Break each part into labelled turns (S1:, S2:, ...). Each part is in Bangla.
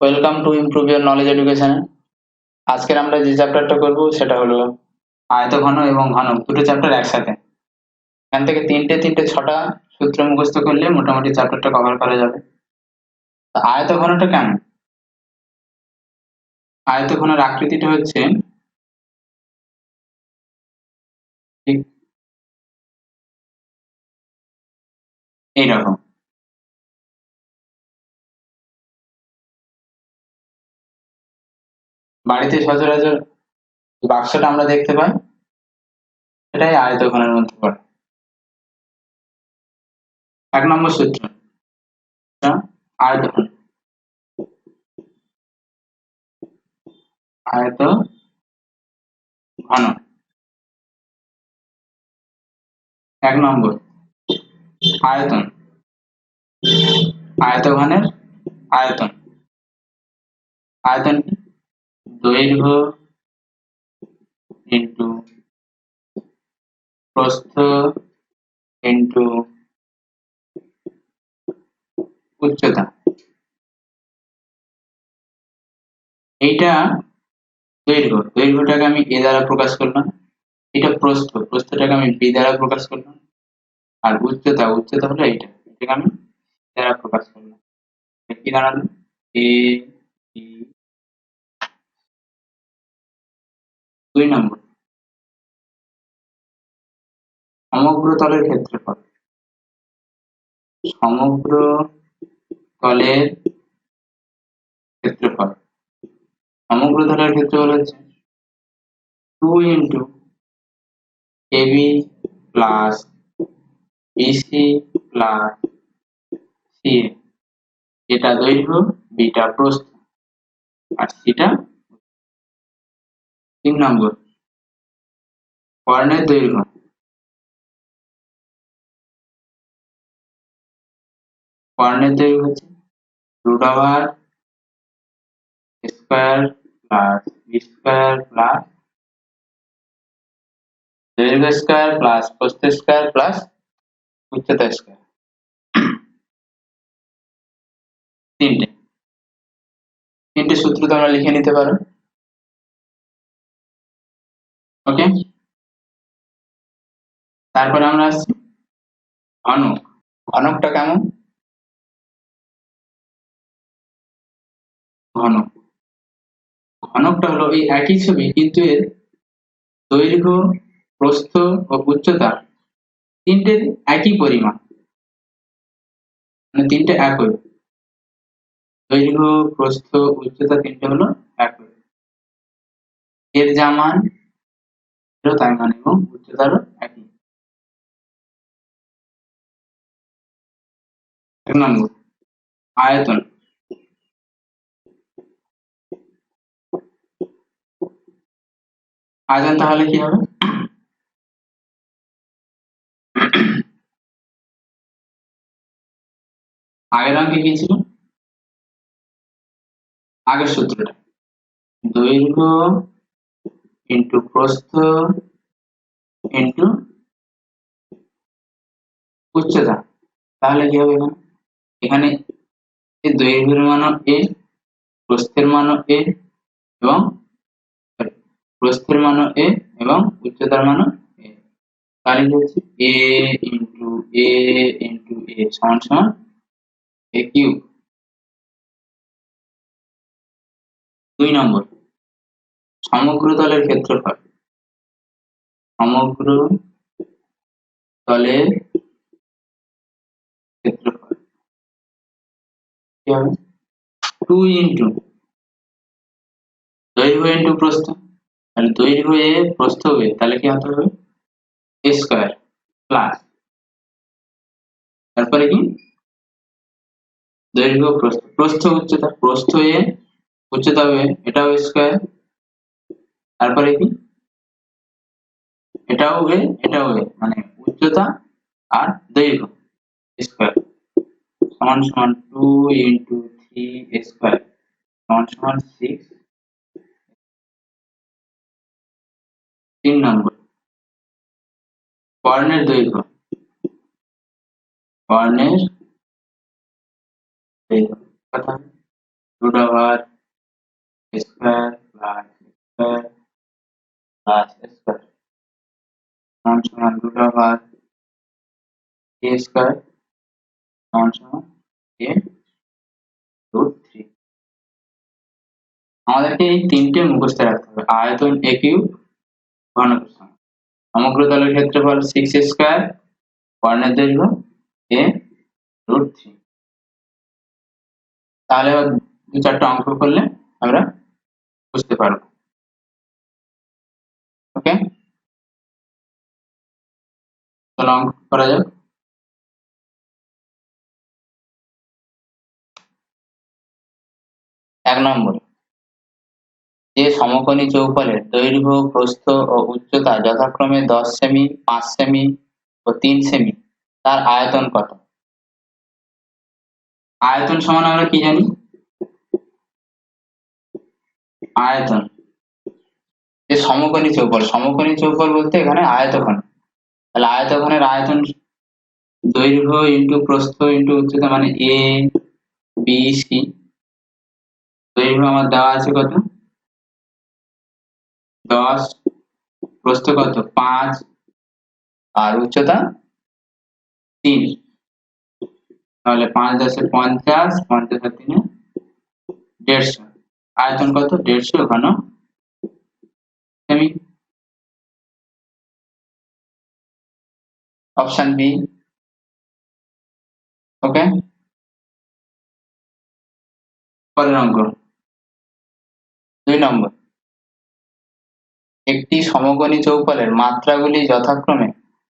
S1: Welcome to improve your knowledge education. আজকের আমরা যে চ্যাপ্টারটা করব সেটা হলো আয়তঘন এবং ঘনক, দুটো চ্যাপ্টার একসাথে। এখান থেকে তিনটে তিনটে ছটা সূত্র মুখস্থ করলে মোটামুটি চ্যাপ্টারটা কভার করা যাবে। তা আয়তঘনটা কেমন? আয়তঘনের আকৃতিটা হচ্ছে ঠিক এইরকম। বাড়িতে সচরাচর যে বাক্সটা আমরা দেখতে পাই সেটাই আয়তঘনের মধ্যে পড়ে। 1 নম্বর সূত্র, আয়তঘন। আয়ত ঘন 1 নম্বর আয়তন। আয়তঘনের আয়তন, আয়তন কি? দৈর্ঘ্য ইন্টু প্রস্থ ইন্টু উচ্চতা। এইটা দৈর্ঘ্যটাকে আমি এ দ্বারা প্রকাশ করলাম, এটা প্রস্থটাকে আমি বি দ্বারা প্রকাশ করলাম, আর উচ্চতা হলো এইটা, এটাকে আমি দ্বারা প্রকাশ করলাম। কি দাঁড়ালো? A B. 2 নম্বর সমগ্র তলের ক্ষেত্রফল। সমগ্র তলের ক্ষেত্রফল, সমগ্র তলের ক্ষেত্রফল হচ্ছে 2 into AB plus BC plus CA. এটা দৈর্ঘ্য, বিটা প্রস্থ, আর সিটা। 3 নম্বর কর্ণের দৈর্ঘ্য। কর্ণের দৈর্ঘ্য হচ্ছে root over square plus B square প্লাস দৈর্ঘ্য স্কয়ার প্লাস প্রস্থ স্কয়ার প্লাস উচ্চতা স্কয়ার। তিনটে সূত্র তোমরা লিখে নিতে পারো। ওকে, তারপরে আমরা আসছি ঘনক। ঘনকটা কেমন? ঘনক ঘনকটা হলো এই একই ছবি, কিন্তু এর দৈর্ঘ্য, প্রস্থ ও উচ্চতা তিনটের একই পরিমাণ, মানে তিনটে একই। দৈর্ঘ্য, প্রস্থ, উচ্চতা তিনটে হলো একই। এর যা মান তাই মান, এবং উচ্চতারও একই। 1 নম্বর আয়তন। আয়তন তাহলে কি হবে? আগের অঙ্কে কি ছিল? আগের সূত্রটা দৈর্ঘ্য ইন্টু প্রস্থ ইন্টু উচ্চতা। তাহলে কি হবে? এখানে এখানে দৈর্ঘ্যের মানও এ, প্রস্থের মানও এ, এবং প্রস্থের মানও এ এবং উচ্চতার মানও এ। তাহলে কি হচ্ছে এ ইন্টু এ ইন্টু এ সমান সমান এ কিউব। 2 নম্বর সমগ্র তলের ক্ষেত্রফল। সমগ্র তলের ক্ষেত্রফল কি হবে? 2 ইন্টু দৈর্ঘ্য ইন্টু প্রস্থ। তাহলে দৈর্ঘ্য এ, প্রস্থ এ, তাহলে কি হতে হবে? এ স্কয়ার প্লাস, তারপরে কি দৈর্ঘ্য প্রস্থ উচ্চতা, প্রস্থ এ, উচ্চতা এ, এটাও স্কয়ার, তারপরে কি এটাও এ এটাও এ, মানে উচ্চতা আর দৈর্ঘ্য স্কয়ার সমান সমান 2 ইন্টু 3 স্কয়ার সমান সমান 6। 3 নম্বর কর্ণের দৈর্ঘ্য। কর্ণের দৈর্ঘ্য কথা root over square plus square plus square সমান root over a square সমান a root 3। আমাদেরকে এই তিনটে মুখস্থ রাখতে হবে। আয়তন a কিউব, ঘনকের সমান, সমগ্র তলের ক্ষেত্রফল 6 স্কয়ার, কর্ণের দৈর্ঘ্য a root 3। তাহলে দু চারটা অঙ্ক করলে আমরা বুঝতে পারবো। ওকে, চলো অঙ্ক করা যাক। এক নম্বর, যে সমকোণী চৌকোলের দৈর্ঘ্য, প্রস্থ ও উচ্চতা যথাক্রমে 10 সেমি, 5 সেমি ও 3 সেমি, তার আয়তন কত? আয়তন সমান আমরা কি জানি? আয়তন, যে সমকোণী চৌকোল, সমকোণী চৌকোল বলতে এখানে আয়তঘন, তাহলে আয়তঘনের আয়তন দৈর্ঘ্য ইন্টু প্রস্থ ইন্টু উচ্চতা, মানে এ বি সি। দৈর্ঘ্য আমার দেওয়া আছে কত? 10, প্রস্থ কত? 5, আর উচ্চতা 3। তাহলে 5 10 50, 50 আর 3 150। আয়তন কত? 150 ঘন সেমি। Option B. ওকে, পরের অঙ্ক 2 নম্বর, একটি সমকোণী চৌকোলের মাত্রাগুলি যথাক্রমে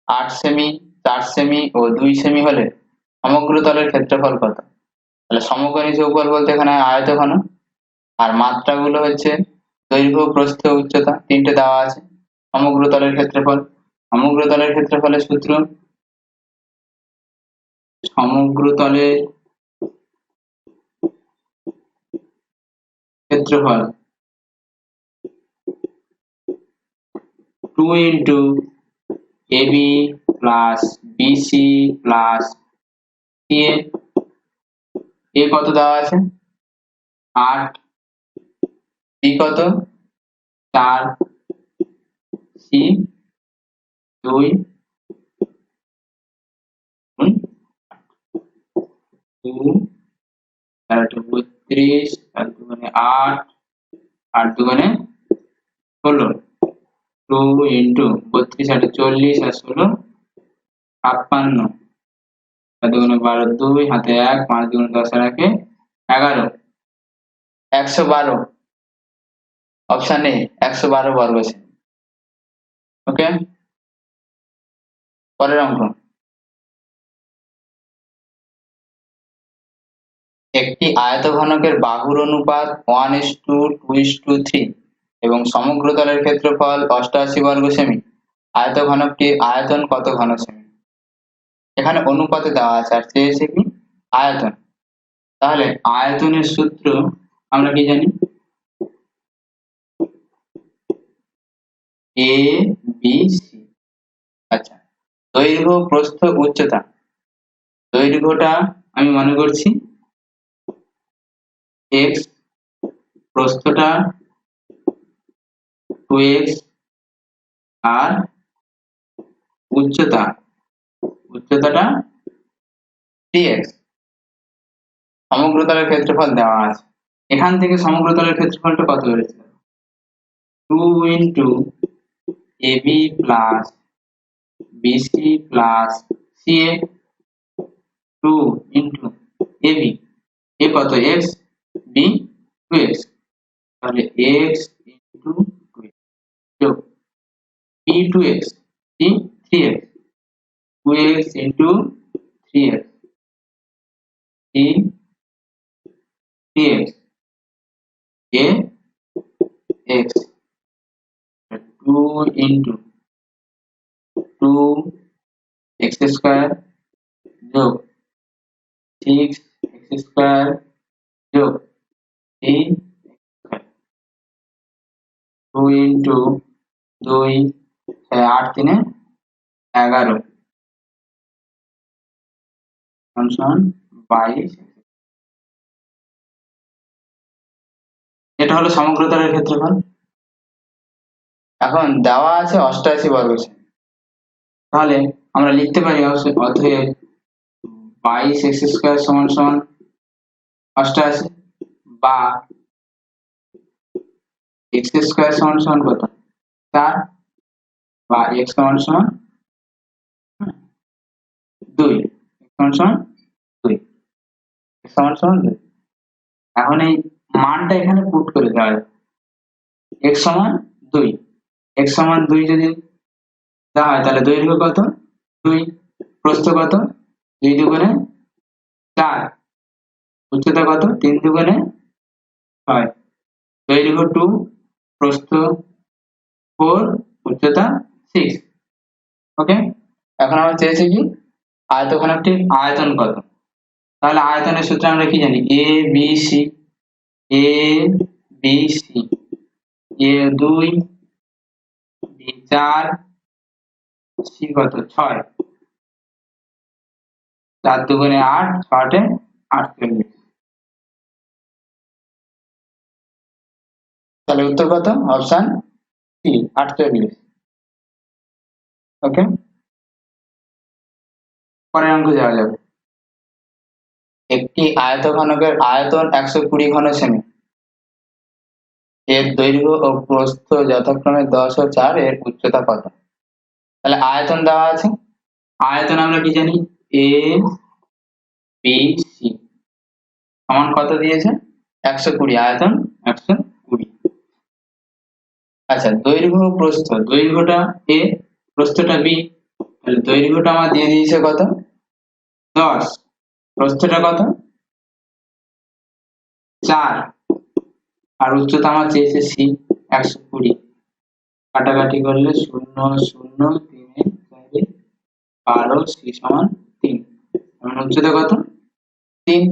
S1: 8 সেমি, 4 সেমি ও 2 সেমি হলে সমগ্র তলের ক্ষেত্রফল কত? তাহলে সমকোণী চৌকোল বলতে এখানে আয়তঘন, আর মাত্রাগুলো হচ্ছে দৈর্ঘ্য, প্রস্থ, উচ্চতা, তিনটে দেওয়া আছে। সমগ্র তলের ক্ষেত্রফল, সমগ্র তলের ক্ষেত্রফলের সূত্র, সমগ্র তলের ক্ষেত্রফল 2 into AB plus BC plus CA। এ কত দেওয়া আছে? 8, B কত? 4, C 2 গুণ 2, 4 32, 4 দুগুণে 8, 8 দুগুণে 16, 2 ইন্টু 32 8 40 আর 16 56, 4 দুগুণে 12, 2 হাতে 1, 5 দুগুণে 10 আর 1 11, 112। অপশন এ 112 বর্গ সেমি। ওকে, পরের অঙ্ক, একটি আয়তঘনকের বাহুর অনুপাত 1:2:3 এবং সমগ্র তলের ক্ষেত্রফল 88 বর্গ সেমি। আয়তঘনকটির আয়তন কত ঘন সেমি? এখানে অনুপাতে দেওয়া আছে আর চেয়েছে কি? আয়তন। তাহলে আয়তনের সূত্র আমরা কি জানি? A B C. আচ্ছা, দৈর্ঘ্য, প্রস্থ, উচ্চতা। দৈর্ঘ্যটা আমি মনে করছি x, প্রস্থটা 2x, আর উচ্চতাটা 3x। সমগ্র তলের ক্ষেত্রফল দেওয়া আছে। এখান থেকে সমগ্র তলের ক্ষেত্রফলটা কত বেরোচ্ছে? 2 into AB plus BC plus CA, 2 into AB, এ কত? x, b 2x, তাহলে x ইন্টু 2x যোগ b 2x, c 3x, 2x into 3x, c 3x, a x, 2 into 2x square যোগ 6x স্কয়ার যোগ 3, 2 ইন্টু 2, 8 3 11 সমান 22। এটা হলো সমগ্র তলের ক্ষেত্রফল। এখন দেওয়া আছে 88 বর্গ সেমি, তাহলে আমরা লিখতে পারি অতএব 22x² সমান সমান 88, বা x² সমান সমান কত 4, বা x সমান সমান 2, x সমান সমান 2, x সমান সমান 2। এখন এই মানটা এখানে পুট করে দেওয়া যায়, x সমান 2, x সমান 2 যদি দেওয়া হয় তাহলে দৈর্ঘ্য কত 2, প্রস্থ কত 2 দুগুণে 4, উচ্চতা কত 3 দুগুণে 6, দৈর্ঘ্য 2, প্রস্থ 4, উচ্চতা 6। ওকে, এখন আমরা চেয়েছি কি আয়তঘনকটির আয়তন কত। তাহলে আয়তনের সূত্র আমরা কি জানি, a b c, a b c, a 2, b 4, c কত 6, 4 দুগুণে 8, 6 48। তাহলে উত্তর কত, অপশন সি 48। ওকে, পরের অঙ্ক যাওয়া যাবে। একটি আয়তঘনকের আয়তন 120 ঘন সেমি, এর দৈর্ঘ্য ও প্রস্থ যথাক্রমে 10 ও 4, এর উচ্চতা কত। তাহলে আয়তন দেওয়া আছে, আয়তন আমরা কি জানি a b c সমান কত দিয়েছে 120, আয়তন 120। আচ্ছা, দৈর্ঘ্য ও প্রস্থ, দৈর্ঘ্যটা a, প্রস্থটা b, তাহলে দৈর্ঘ্যটা আমার দিয়ে দিয়েছে কত 10, প্রস্থটা কত 4, আর উচ্চতা আমার চেয়েছে c 120। কাটাকাটি করলে 0 0 3 4 12, c সমান 3। আমার উচ্চতা কত 3,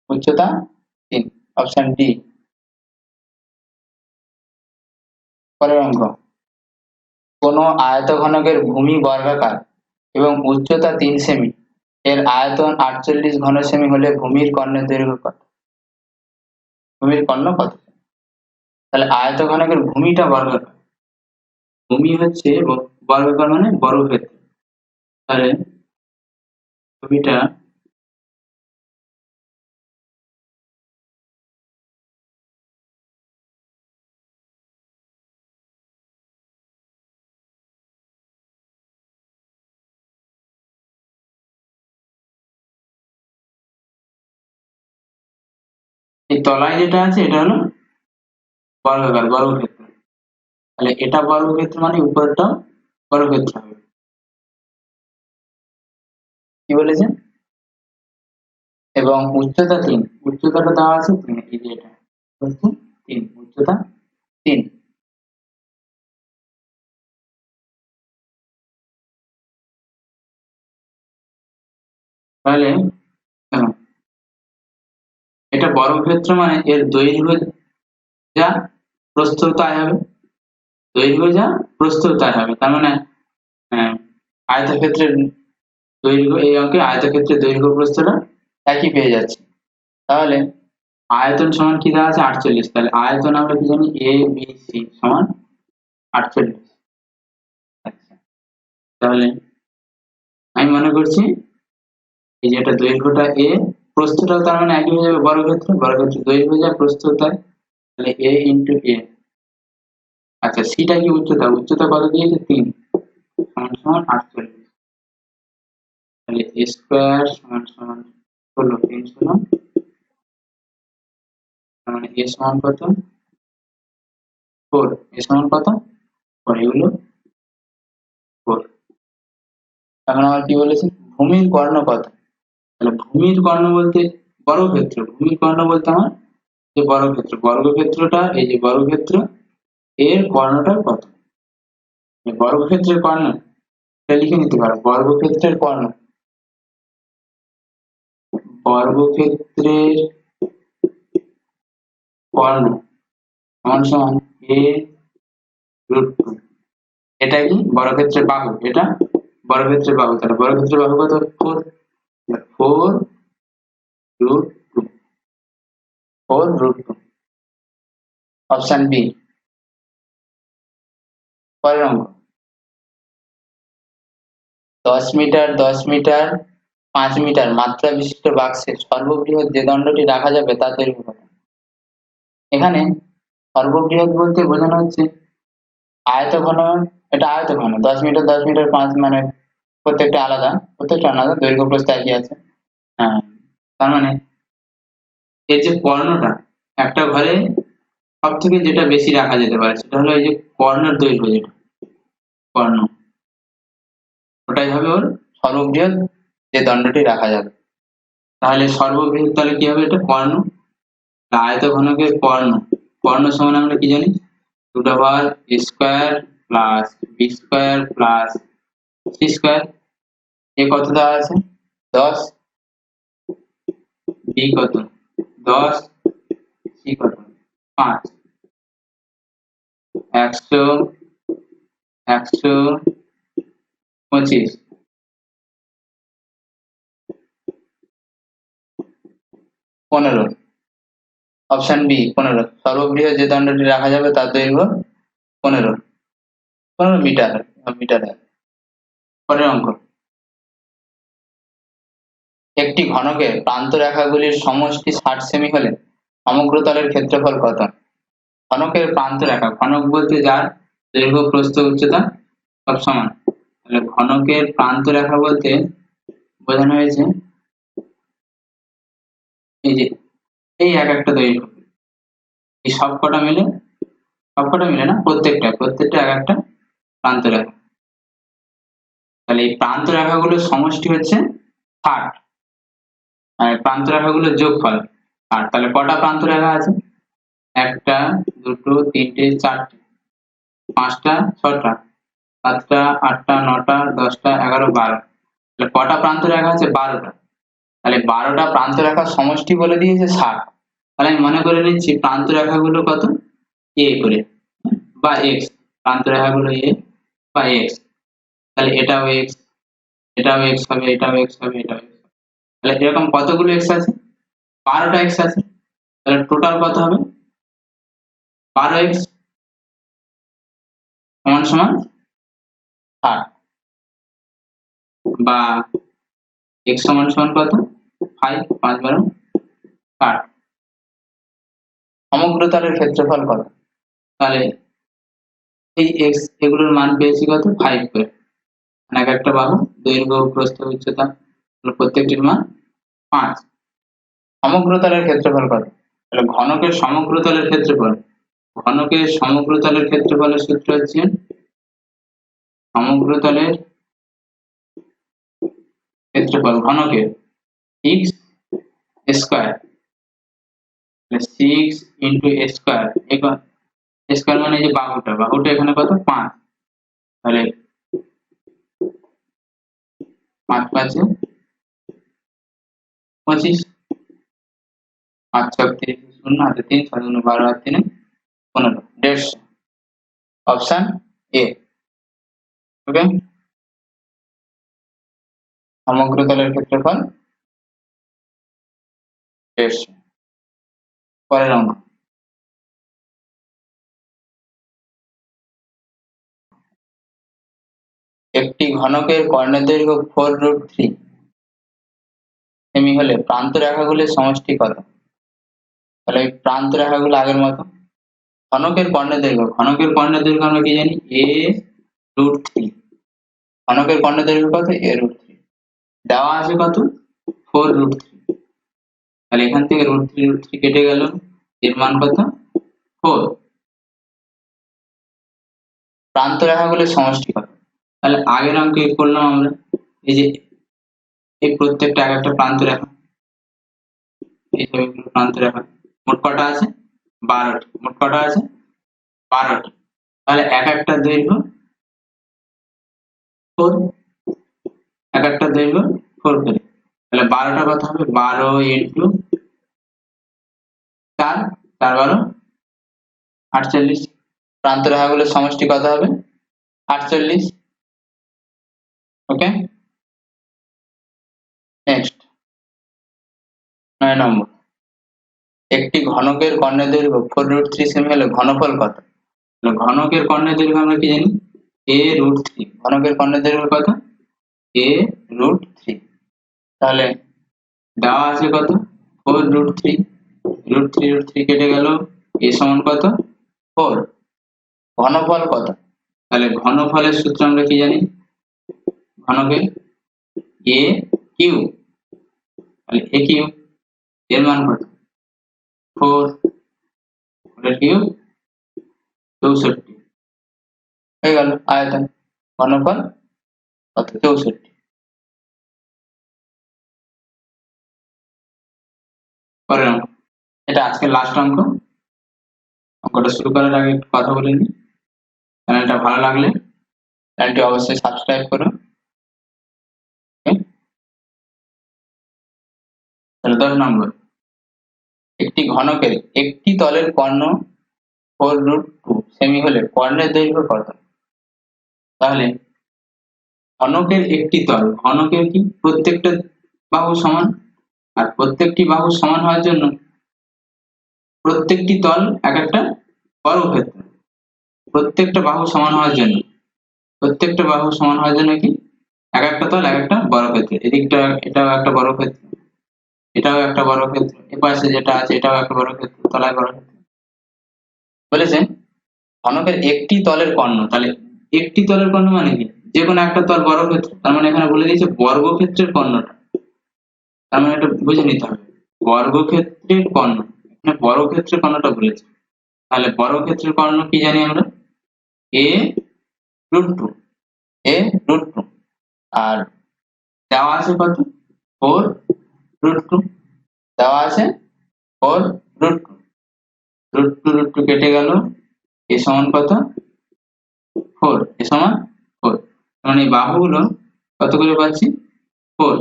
S1: উচ্চতা 3, অপশন ডি। পরের অঙ্ক, কোন আয়তঘনকের ভূমি বর্গাকার এবং উচ্চতা 3 সেমি, এর আয়তন 48 ঘন সেমি হলে ভূমির কর্ণের দৈর্ঘ্য কত। ভূমির কর্ণ কত। তাহলে আয়তঘনকের ভূমিটা বর্গাকার, ভূমি হচ্ছে বর্গাকার মানে বর্গক্ষেত্র, তাহলে ভূমিটা এই তলায় যেটা আছে এটা হলো বর্গাকার বর্গক্ষেত্র, তাহলে এটা বর্গক্ষেত্র মানে উপরটা বর্গক্ষেত্র হবে। কি বলেছে, এবং উচ্চতা 3, উচ্চতাটা দেওয়া আছে 3, এই যে এটা হচ্ছে 3, উচ্চতা 3। তাহলে এটা বর্গক্ষেত্র মানে এর দৈর্ঘ্য যা প্রস্থ তাই হবে, দৈর্ঘ্য যা প্রস্থ তাই হবে। তার মানে আয়তক্ষেত্রের দৈর্ঘ্য, এই অঙ্কে আয়তক্ষেত্রের দৈর্ঘ্য প্রস্থটা একই পেয়ে যাচ্ছে। তাহলে আয়তন সমান কি দেওয়া আছে 48, তাহলে আয়তন আমরা কি জানি a b c সমান 48। আচ্ছা, তাহলে আমি মনে করছি এই যে এটা দৈর্ঘ্যটা a, প্রস্থটাও তার মানে একই হয়ে যাবে, বর্গক্ষেত্র বর্গক্ষেত্রের দৈর্ঘ্য যা প্রস্থ তাই, তাহলে a ইন্টু a। আচ্ছা, সিটা কি উচ্চতা, উচ্চতা কত দিয়েছে 3 সমান সমান 48, তাহলে a স্কয়ার সমান সমান 16, 3 সমান মানে a সমান কত 4, a সমান কত 4, এগুলো 4। এখন আমার কি বলেছে, ভূমির কর্ণ কত। তাহলে ভূমির কর্ণ বলতে বর্গক্ষেত্র, ভূমির কর্ণ বলতে আমার যে বর্গক্ষেত্র, বর্গক্ষেত্রটা এই যে বর্গক্ষেত্র এর কর্ণটা কত। বর্গক্ষেত্রের কর্ণ এটা লিখে নিতে পারো, বর্গক্ষেত্রের কর্ণ, বর্গক্ষেত্রের কর্ণ সমান সমান a √2। এটা কি বর্গক্ষেত্রের বাহু, এটা বর্গক্ষেত্রের বাহু, তাহলে বর্গক্ষেত্রের বাহু কত 4, 4 √2, 4 √2। Option B. পরের অঙ্ক, 10 মিটার, 10 মিটার, 5 মিটার মাত্রা বিশিষ্ট বাক্সে সর্ববৃহৎ যে দণ্ডটি রাখা যাবে তা দৈর্ঘ্য কত? এখানে সর্ববৃহৎ বলতে বোঝানো হচ্ছে আয়তঘন, এটা আয়তঘন 10 মিটার, 10 মিটার, 5 মানে প্রত্যেকটা আলাদা, প্রত্যেকটা আলাদা, দৈর্ঘ্য প্রস্থ একই আছে। হ্যাঁ, তার মানে এর যে কর্ণটা, একটা ঘরে সব থেকে যেটা বেশি রাখা যেতে পারে সেটা হলো এই যে কর্ণের দৈর্ঘ্য, যেটা কর্ণ, ওটাই হবে ওর সর্ববৃহৎ যে দণ্ডটি রাখা যাবে। তাহলে সর্ববৃহৎ তাহলে কি হবে, এটা কর্ণ। আয়তঘনকের কর্ণ, কর্ণ সমান আমরা কি জানি, root over a square plus b square plus c square. এ কত দেওয়া আছে 10, b কত 10, c কত 5, 100, 125, পনেরো। Option B 15। সর্ববৃহৎ যে দণ্ডটি রাখা যাবে তার দৈর্ঘ্য 15, 15 মিটার, মিটার। পরের অঙ্ক, একটি ঘনকের প্রান্তরেখাগুলির সমষ্টি 60 সেমি হলে সমগ্র তলের ক্ষেত্রফল কত? ঘনকের প্রান্তরেখা, ঘনক বলতে যার দৈর্ঘ্য প্রস্থ উচ্চতা সব সমান, তাহলে ঘনকের প্রান্তরেখা বলতে বোঝানো হয়েছে এই যে এই এক একটা দৈর্ঘ্য, এই সবকটা মিলে, সবকটা মিলে না, প্রত্যেকটা এক একটা প্রান্তরেখা। তাহলে এই প্রান্তরেখাগুলোর সমষ্টি হচ্ছে 60, আর প্রান্তরেখাগুলোর যোগফল 60। তাহলে কটা প্রান্তরেখা আছে, একটা, দুটো, তিনটে, চারটে, পাঁচটা, ছটা, সাতটা, আটটা, নটা, 10টা, 11, 12। তাহলে কটা প্রান্তরেখা আছে, 12টা। তাহলে 12টা প্রান্তরেখার সমষ্টি বলে দিয়েছে 60। তাহলে আমি মনে করে নিচ্ছি প্রান্তরেখাগুলো কত, a করে বা x, প্রান্তরেখাগুলো a বা x। তাহলে এটাও x, এটাও x হবে, এটাও x হবে, এটাও x। তাহলে এরকম কতগুলো x আছে, 12টা x আছে। তাহলে টোটাল কত হবে, 12x সমান সমান 60, বা x সমান সমান কত 5, 5 12 60। সমগ্র তলের ক্ষেত্রফল কত? তাহলে এই x এগুলোর মান পেয়েছি কত 5 করে, মানে এক একটা বাহু দৈর্ঘ্য প্রস্থ উচ্চতা প্রত্যেকটির মান 5। সমগ্র তলের ক্ষেত্রফল কত? তাহলে ঘনকের সমগ্র তলের ক্ষেত্রফল, ঘনকের সমগ্র তলের ক্ষেত্রফলের সূত্র হচ্ছে সমগ্র তলের ক্ষেত্রফল ঘনকের 6 স্কয়ার, 6 ইন্টু স্কয়ার, স্কয়ার মানে এই যে বাহুটা এখানে কত 5। তাহলে 5 5 25, 5 6 30, 0 হাতে 3, 6 12 আর 3 15, 150। Option A. ওকে, সমগ্র তলের ক্ষেত্রফল 150। পরের অঙ্ক, একটি ঘনকের কর্ণের দৈর্ঘ্য 4√3 সেমি হলে প্রান্ত রেখাগুলির সমষ্টি কত? তাহলে এই প্রান্ত রেখাগুলো আগের মতো, ঘনকের কর্ণের দৈর্ঘ্য, ঘনকের কর্ণের দৈর্ঘ্য আমরা কি জানি a√3, ঘনকের কর্ণের দৈর্ঘ্য কত a√3, দেওয়া আছে কত 4√3। তাহলে এখান থেকে √3 কেটে গেল, এর মান কত 4। প্রান্ত রেখাগুলির সমষ্টি কত? তাহলে আগের অঙ্কে করলাম আমরা, এই যে এই প্রত্যেকটা এক একটা প্রান্ত রেখা, এই সবগুলো প্রান্ত রেখা, মোট কটা আছে 12টি, মোট কটা আছে 12টি। তাহলে এক একটা দৈর্ঘ্য 4, এক একটা দৈর্ঘ্য 4 করে। তাহলে 12টা কত হবে, 12 ইন্টু 4, 4 12 48। প্রান্ত রেখাগুলোর সমষ্টি কত হবে 48। ওকে, নেক্সট 9 নম্বর, একটি ঘনকের কর্ণের দৈর্ঘ্য 4√3 সেমি হলে ঘনফল কত? ঘনকের কর্ণের দৈর্ঘ্য আমরা কি জানি a√3, ঘনকের কর্ণের দৈর্ঘ্য কত a√3। তাহলে দেওয়া আছে কত 4√3, √3 কেটে গেল, a সমান কত 4। ঘনফল কত? তাহলে ঘনফলের সূত্র আমরা কি জানি ঘনকের a কিউব, তাহলে a কিউব এর মান কত 4 কিউব 64 হয়ে গেল আয়তন। ঘনফল কত 64। পরের অঙ্ক, এটা আজকের লাস্ট অঙ্ক। অঙ্কটা শুরু করার আগে একটু কথা বলে নিই। চ্যানেলটা ভালো লাগলে চ্যানেলটি অবশ্যই সাবস্ক্রাইব করুন। তাহলে 10 নম্বর, একটি ঘনকের একটি তলের কর্ণ 4√2 সেমি হলে কর্ণের দৈর্ঘ্য কত? তাহলে ঘনকের একটি তল, ঘনকের কি প্রত্যেকটা বাহু সমান, আর প্রত্যেকটি বাহু সমান হওয়ার জন্য প্রত্যেকটি তল এক একটা বর্গক্ষেত্র। প্রত্যেকটা বাহু সমান হওয়ার জন্য কি এক একটা তল এক একটা বর্গক্ষেত্র। এদিকটা এটাও একটা বর্গক্ষেত্র, এটাও একটা বর্গক্ষেত্র, এপাশে যেটা আছে এটাও একটা বর্গক্ষেত্র, তলায় বর্গক্ষেত্র। বলেছেন ঘনকের একটি তলের কর্ণ, তাহলে একটি তলের কর্ণ মানে কি যে কোনো একটা তল বর্গক্ষেত্র, তার মানে এখানে বলে দিয়েছে বর্গক্ষেত্রের কর্ণটা, তার মানে এটা বুঝে নিতে হবে বর্গক্ষেত্রের কর্ণ, এখানে বর্গক্ষেত্রের কর্ণটা বলেছে। তাহলে বর্গক্ষেত্রের কর্ণ কি জানি আমরা a√2, a√2, আর দেওয়া আছে কত 4√2, দেওয়া আছে 4√2, √2 কেটে গেল, a সমান কত 4, a সমান 4। মানে এই বাহুগুলো কত করে পাচ্ছি 4,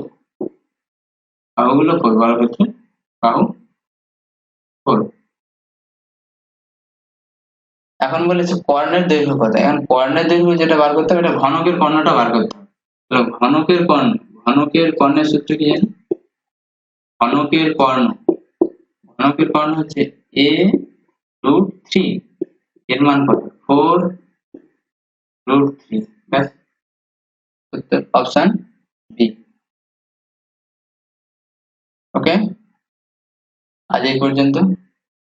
S1: বাহুগুলো 4, বর্গক্ষেত্রে বাহু 4। এখন বলেছে কর্ণের দৈর্ঘ্য কত? এখন কর্ণের দৈর্ঘ্য যেটা বার করতে হবে এটা ঘনকের কর্ণটা বার করতে হবে। তাহলে ঘনকের কর্ণের সূত্র কি জানি ঘনকের কর্ণ হচ্ছে a√3, এর মান কত 4√3। ব্যাস, উত্তর অপশন বি। ওকে, আজ এই পর্যন্ত।